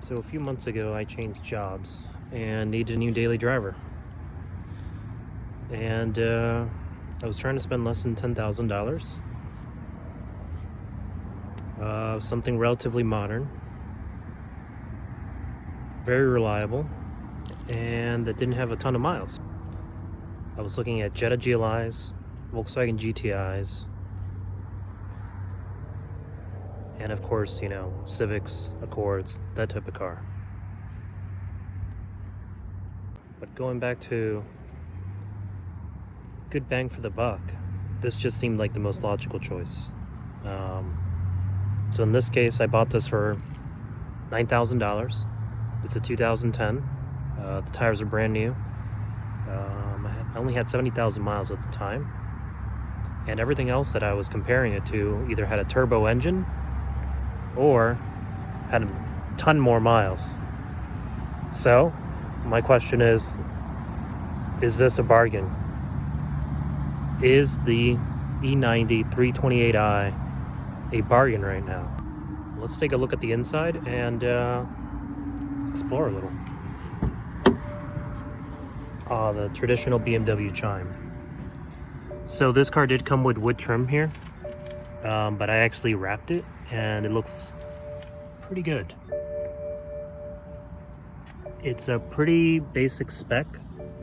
So a few months ago I changed jobs and needed a new daily driver. And I was trying to spend less than $10,000. Something relatively modern, very reliable, and that didn't have a ton of miles. I was looking at Jetta GLIs, Volkswagen GTIs, and of course, Civics, Accords, that type of car. But going back to good bang for the buck, this just seemed like the most logical choice. So in this case, I bought this for $9,000. It's a 2010. The tires are brand new. I only had 70,000 miles at the time. And everything else that I was comparing it to either had a turbo engine or had a ton more miles. So my question is this a bargain? Is the E90 328i a bargain right now? Let's take a look at the inside and explore a little. The traditional BMW chime. So this car did come with wood trim here, but I actually wrapped it and it looks pretty good. It's a pretty basic spec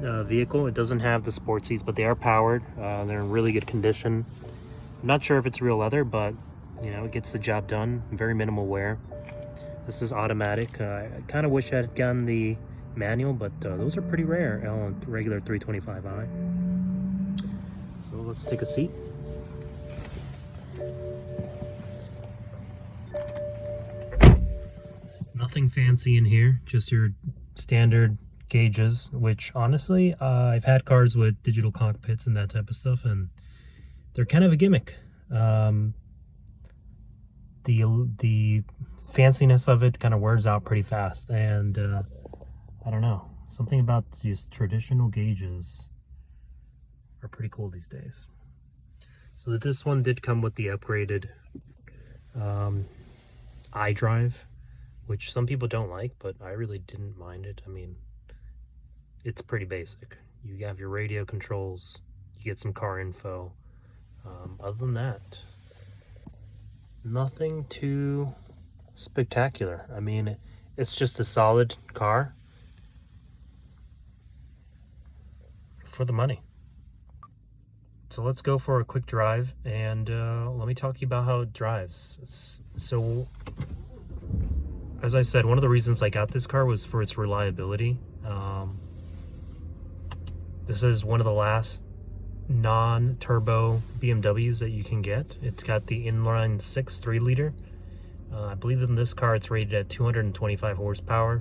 vehicle. It doesn't have the sport seats, but they are powered. They're in really good condition. I'm not sure if it's real leather, but it gets the job done. Very minimal wear. This is automatic. I kind of wish I had gotten the manual, but those are pretty rare on regular 325i. So let's take a seat. Nothing fancy in here, just your standard gauges, which honestly, I've had cars with digital cockpits and that type of stuff, and they're kind of a gimmick. The fanciness of it kind of wears out pretty fast, and I don't know, something about these traditional gauges are pretty cool these days. So this one did come with the upgraded iDrive, which some people don't like, but I really didn't mind it. I mean, it's pretty basic. You have your radio controls, you get some car info. Other than that, nothing too spectacular. I mean, it's just a solid car for the money. So let's go for a quick drive and let me talk to you about how it drives. So as I said, one of the reasons I got this car was for its reliability. This is one of the last non-turbo BMWs that you can get. It's got the inline 6 3-liter. I believe in this car it's rated at 225 horsepower,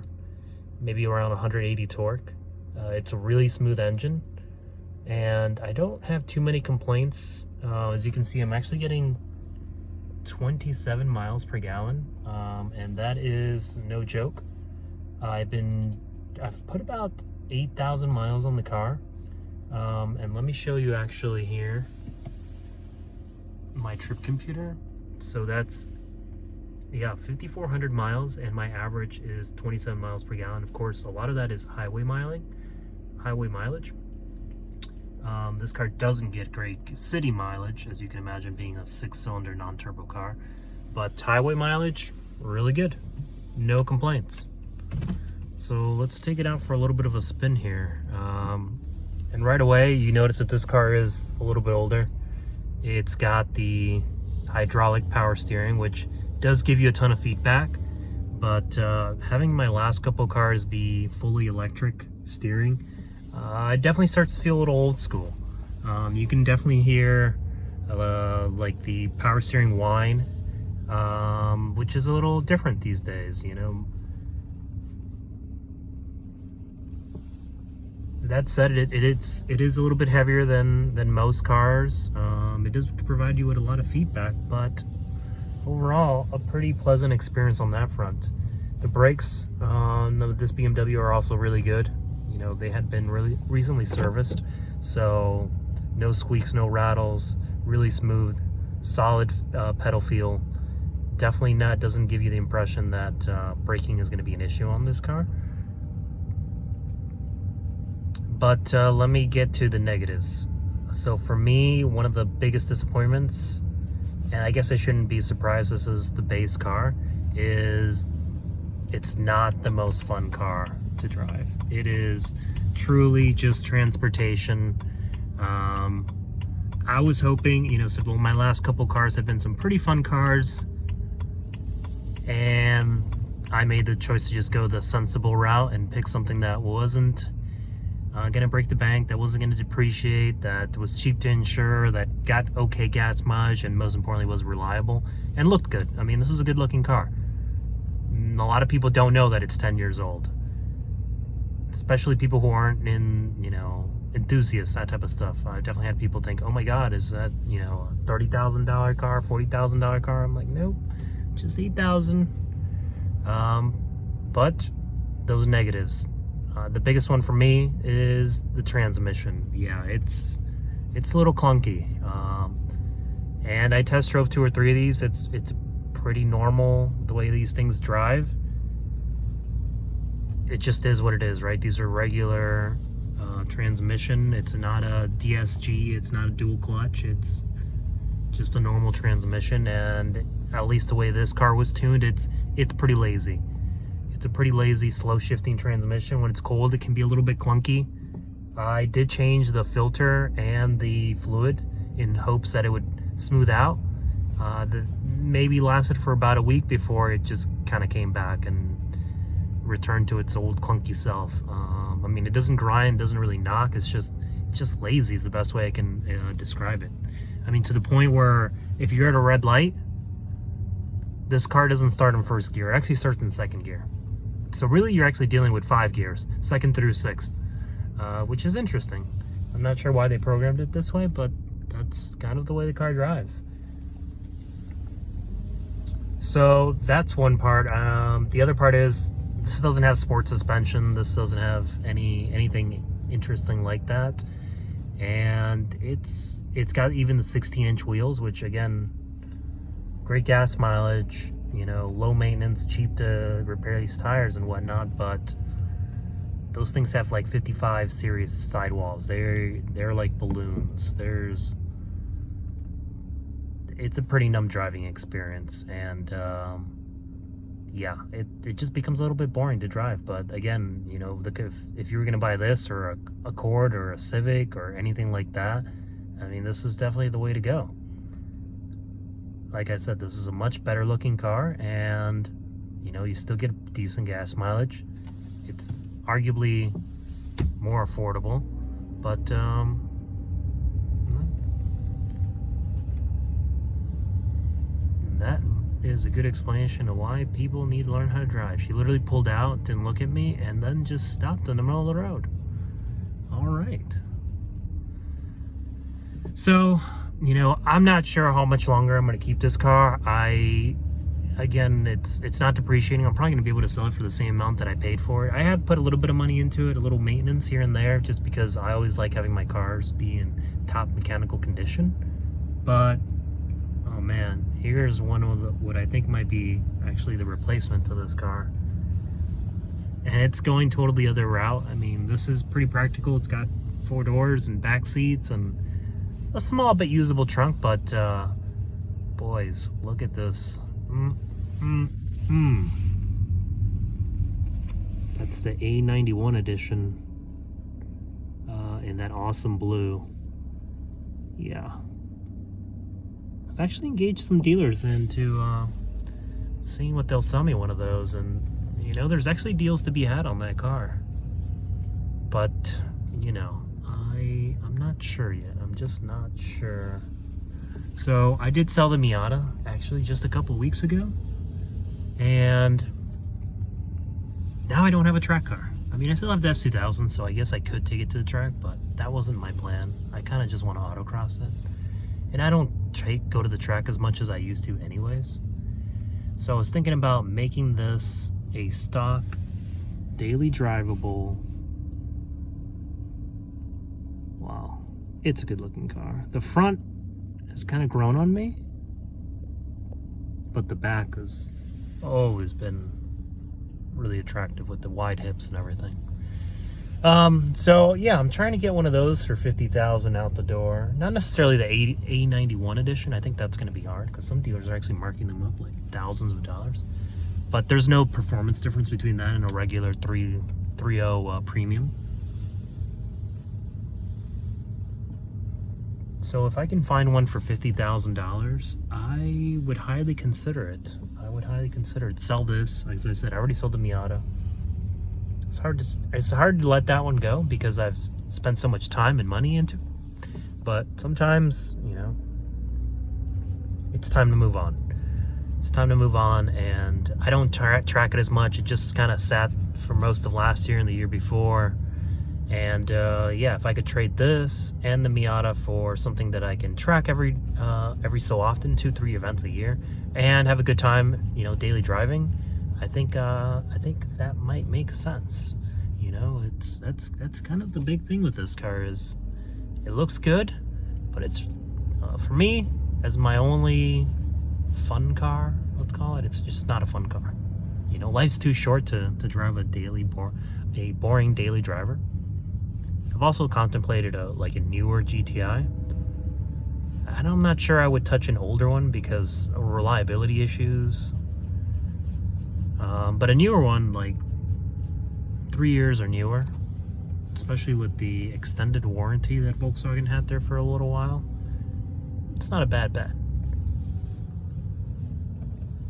maybe around 180 torque. It's a really smooth engine, and I don't have too many complaints. As you can see, I'm actually getting 27 miles per gallon, and that is no joke. I've put about 8,000 miles on the car, and let me show you actually here my trip computer. So that's 5,400 miles, and my average is 27 miles per gallon. Of course, a lot of that is highway mileage. This car doesn't get great city mileage, as you can imagine, being a 6-cylinder non-turbo car, but highway mileage, really good. No complaints. So let's take it out for a little bit of a spin here. And right away, you notice that this car is a little bit older. It's got the hydraulic power steering, which does give you a ton of feedback, but having my last couple cars be fully electric steering, it definitely starts to feel a little old school. You can definitely hear like the power steering whine, which is a little different these days, That said, it is a little bit heavier than most cars. It does provide you with a lot of feedback, but overall, a pretty pleasant experience on that front. The brakes on this BMW are also really good. They had been really recently serviced, so no squeaks, no rattles, really smooth, solid pedal feel. Definitely not, doesn't give you the impression that braking is going to be an issue on this car. But let me get to the negatives. So for me, one of the biggest disappointments, and I guess I shouldn't be surprised, this is the base car, is it's not the most fun car to drive. It is truly just transportation. I was hoping, you know, so my last couple cars have been some pretty fun cars, and I made the choice to just go the sensible route and pick something that wasn't gonna break the bank, that wasn't gonna depreciate, that was cheap to insure, that got okay gas mileage, and most importantly was reliable and looked good. I mean, this is a good looking car. A lot of people don't know that it's 10 years old, especially people who aren't in, you know, enthusiasts, that type of stuff. I definitely had people think, oh my god, is that, you know, a $30,000 car, $40,000 car? I'm like, nope, just 8,000. But those negatives, the biggest one for me is the transmission. Yeah, it's a little clunky, and I test drove 2 or 3 of these. It's pretty normal the way these things drive. It just is what it is, right? These are regular transmission. It's not a DSG, it's not a dual clutch, it's just a normal transmission. And at least the way this car was tuned, it's pretty lazy. It's a pretty lazy, slow shifting transmission. When it's cold, it can be a little bit clunky. I did change the filter and the fluid in hopes that it would smooth out. That maybe lasted for about a week before it just kind of came back and returned to its old clunky self. I mean, it doesn't grind, doesn't really knock. It's just lazy is the best way I can describe it. I mean, to the point where if you're at a red light, this car doesn't start in first gear. It actually starts in second gear. So really, you're actually dealing with 5 gears, 2nd through 6th, which is interesting. I'm not sure why they programmed it this way, but that's kind of the way the car drives. So that's one part. The other part is this doesn't have sport suspension. This doesn't have anything interesting like that. And it's got even the 16-inch wheels, which again, great gas mileage, you know, low maintenance, cheap to repair these tires and whatnot, but those things have like 55 series sidewalls. They're like balloons. It's a pretty numb driving experience, and yeah, it just becomes a little bit boring to drive. But again, you know, if you were gonna buy this or a Accord or a Civic or anything like that, I mean, this is definitely the way to go. Like I said, this is a much better looking car, and you know, you still get decent gas mileage. It's arguably more affordable, but that is a good explanation of why people need to learn how to drive. She literally pulled out, didn't look at me, and then just stopped in the middle of the road. All right. So, you know, I'm not sure how much longer I'm going to keep this car. Again, it's not depreciating. I'm probably going to be able to sell it for the same amount that I paid for it. I have put a little bit of money into it, a little maintenance here and there, just because I always like having my cars be in top mechanical condition. But, oh man, here's one of what I think might be actually the replacement to this car. And it's going totally the other route. I mean, this is pretty practical. It's got 4 doors and back seats and a small but usable trunk, but boys, look at this. That's the A91 edition in that awesome blue. Yeah, I've actually engaged some dealers into seeing what they'll sell me one of those, and you know, there's actually deals to be had on that car. But you know, I'm not sure yet. I'm just not sure. So I did sell the Miata actually just a couple weeks ago, and now I don't have a track car. I mean, I still have the S2000, so I guess I could take it to the track, but that wasn't my plan. I kind of just want to autocross it, and I don't go to the track as much as I used to anyways. So I was thinking about making this a stock, daily drivable. Wow, it's a good looking car. The front has kind of grown on me, but the back has always been really attractive with the wide hips and everything. So yeah, I'm trying to get one of those for $50,000 out the door. Not necessarily the A91 edition. I think that's going to be hard because some dealers are actually marking them up like thousands of dollars. But there's no performance difference between that and a regular 3.0 premium. So if I can find one for $50,000, I would highly consider it. I would highly consider it. Sell this. As I said, I already sold the Miata. It's hard to let that one go because I've spent so much time and money into it. But sometimes, you know, it's time to move on. It's time to move on, and I don't track it as much. It just kind of sat for most of last year and the year before. And yeah, if I could trade this and the Miata for something that I can track every so often, 2-3 events a year, and have a good time, you know, daily driving, I think that might make sense. You know, that's kind of the big thing with this car is it looks good, but it's for me as my only fun car, let's call it. It's just not a fun car. You know, life's too short to drive a boring daily driver. I've also contemplated a newer GTI. And I'm not sure I would touch an older one because of reliability issues. But a newer one, like 3 years or newer, especially with the extended warranty that Volkswagen had there for a little while, it's not a bad bet.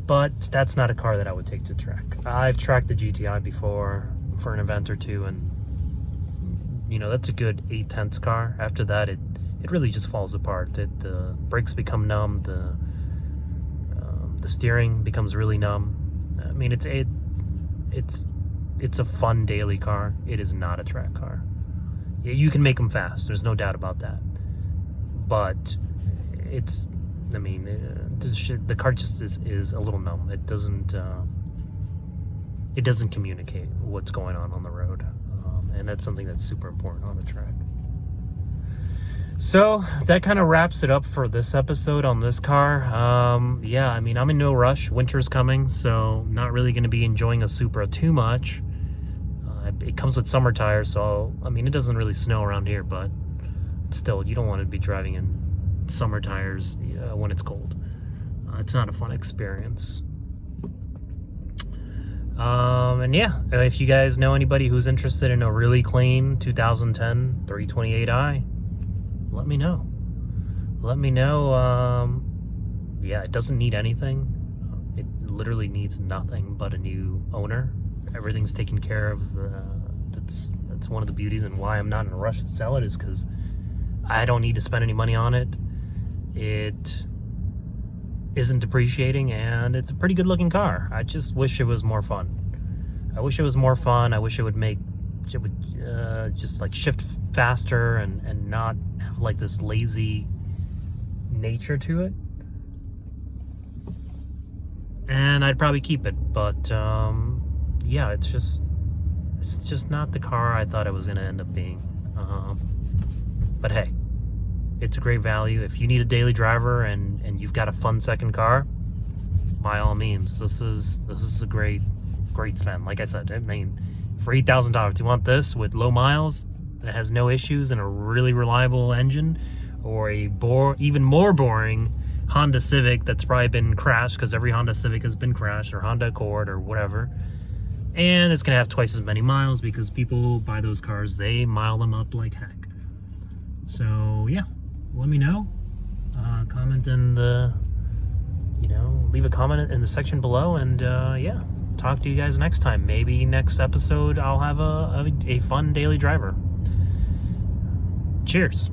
But that's not a car that I would take to track. I've tracked the GTI before for an event or two, and you know, that's a good 8/10 car. After that, it really just falls apart. The brakes become numb. The steering becomes really numb. I mean, it's a fun daily car. It is not a track car. You can make them fast. There's no doubt about that. But it's, I mean, the car just is a little numb. It doesn't communicate what's going on the road. And that's something that's super important on the track. So that kind of wraps it up for this episode on this car. Yeah, I mean, I'm in no rush. Winter's coming, so not really going to be enjoying a Supra too much. It comes with summer tires, so I mean, it doesn't really snow around here, but still, you don't want to be driving in summer tires when it's cold. It's not a fun experience. And yeah, if you guys know anybody who's interested in a really clean 2010 328i, let me know. Let me know. Yeah, it doesn't need anything. It literally needs nothing but a new owner. Everything's taken care of. That's one of the beauties and why I'm not in a rush to sell it, is because I don't need to spend any money on it. It isn't depreciating, and it's a pretty good looking car. I just wish it was more fun. I wish it was more fun. I wish it would just like shift faster and not have like this lazy nature to it. And I'd probably keep it, but yeah, it's just not the car I thought it was gonna end up being. But hey, it's a great value. If you need a daily driver and you've got a fun second car, by all means, this is a great spend. Like I said, I mean, for $8,000, you want this with low miles that has no issues and a really reliable engine, or even more boring Honda Civic that's probably been crashed, because every Honda Civic has been crashed, or Honda Accord or whatever, and it's gonna have twice as many miles because people buy those cars, they mile them up like heck. So yeah, let me know. Comment in the, leave a comment in the section below, and yeah, talk to you guys next time. Maybe next episode I'll have a fun daily driver. Cheers.